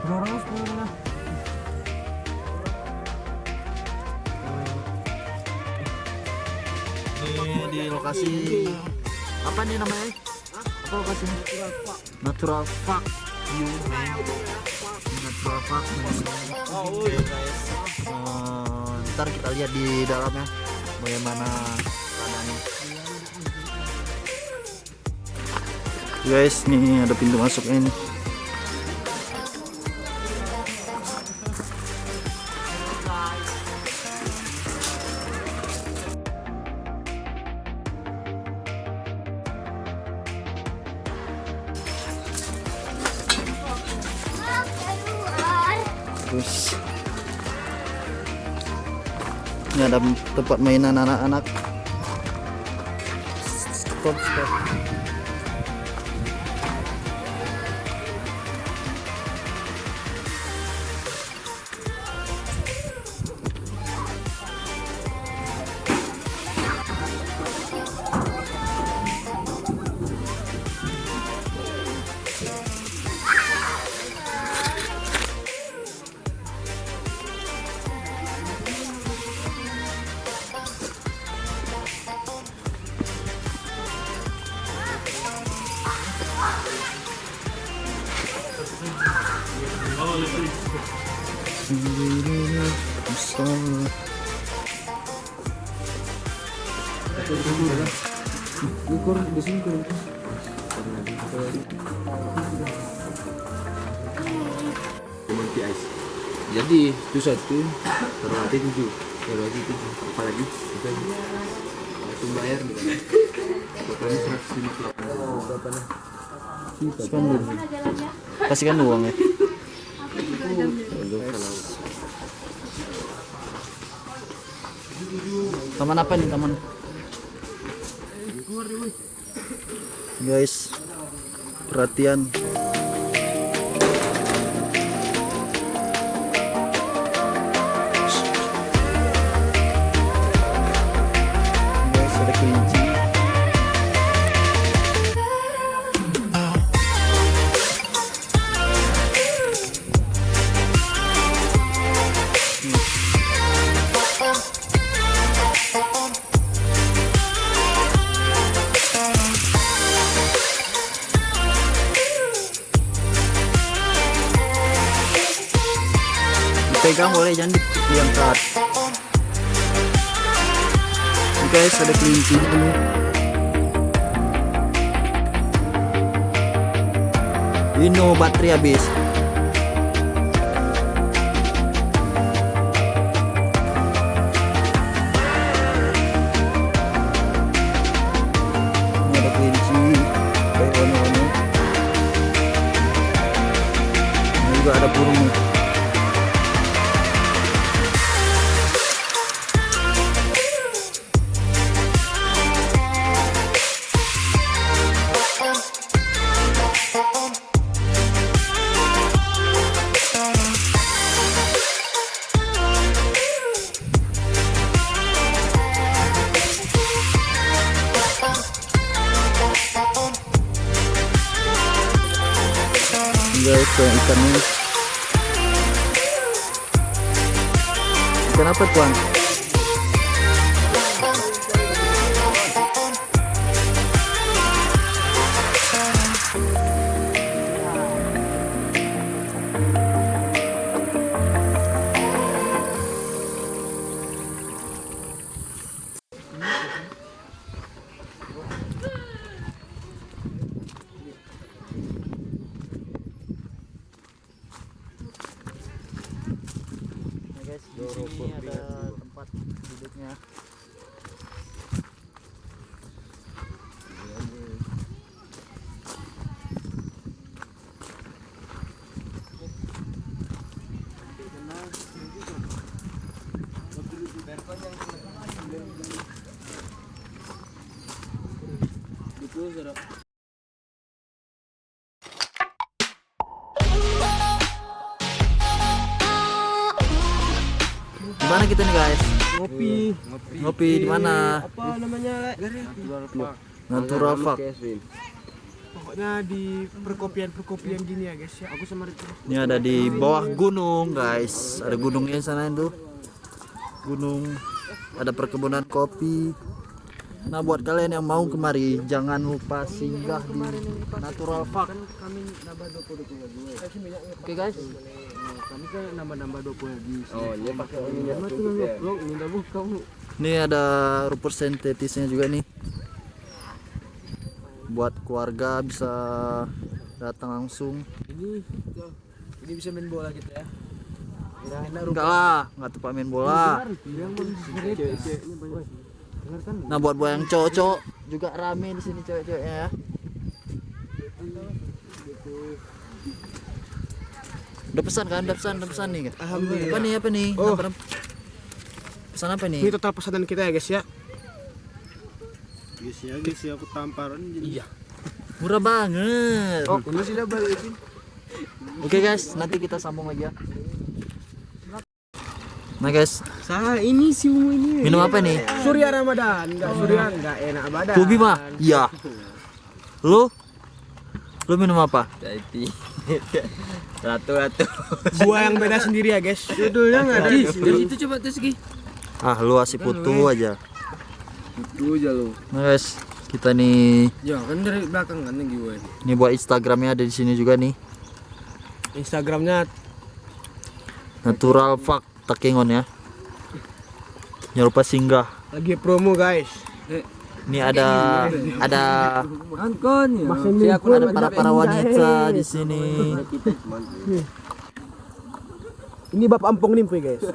Ini di lokasi apa nih namanya? Apa lokasinya? Natural Park View. Natural Park. Oh iya guys. Ntar kita lihat di dalamnya bagaimana keadaannya. Guys, nih ada pintu masuknya nih. Terus ini ada tempat mainan anak-anak. Stop. Jadi itu satu, terlati 7, terlati 7, apalagi kita itu bayar totalnya 158. Oh, berapa nih? Kasihkan uang ya. Taman apa nih taman? Guys, perhatian. Guys, ada kelinci. Pegang boleh, jangan diangkat. Guys, ada kelinci dulu. Ini baterai habis. Ini ada kelinci kayak warna-warni. Ini juga ada burung. Guys, ikannya. Ikan apa tuan? Guys, di sini ada tempat duduknya. Gimana kita nih guys? Ngopi di mana? Apa namanya? Natural Park. Pokoknya di perkopian gini ya guys ya. Aku sama Ricky. Ini ada di bawah gunung guys. Ada gunungnya sana itu. Gunung. Ada perkebunan kopi. Nah buat kalian yang mau kemari jangan lupa singgah di Natural Park. Kami nambah 20 lagi. Oke guys. Kami kan nambah 20 lagi. Oh, iya pakai ini Mati nggak bro, minta bu kamu. Ini ada rumput sintetisnya juga nih. Buat keluarga bisa datang langsung. Ini bisa main bola gitu ya. Enggak lah, enggak tepat main bola. Nah buat yang cowok-cowok juga rame di sini cewek-ceweknya ya. Udah pesan kan? Udah pesan nih kan? Alhamdulillah. Apa nih? Oh. Pesan apa nih? Ini total pesanan kita ya guys ya. Guys ya aku tamparan jadi. Iya. Murah banget. Oh, ini sudah balikin. Oke guys, nanti kita sambung lagi ya. Nah guys, Ini sih ini. minum apa nih? Surya Ramadan, enggak enak badan. Kubi mah? Iya. Lu minum apa? Jadi ratu. Gua yang beda sendiri ya guys. Judulnya enggak ada. Dari itu coba tes Gi. Ah lu asih putu aja. Itu aja lo. Nah guys, kita nih Ya kan dari belakang kan gue. ini buat Instagramnya ada di sini juga nih. Instagramnya Natural Park Takengon ya. Jangan lupa singgah. lagi promo guys. Ini ada Angkon ya. ada para wanita di sini. Ini Bapak Ampong Nimpe guys.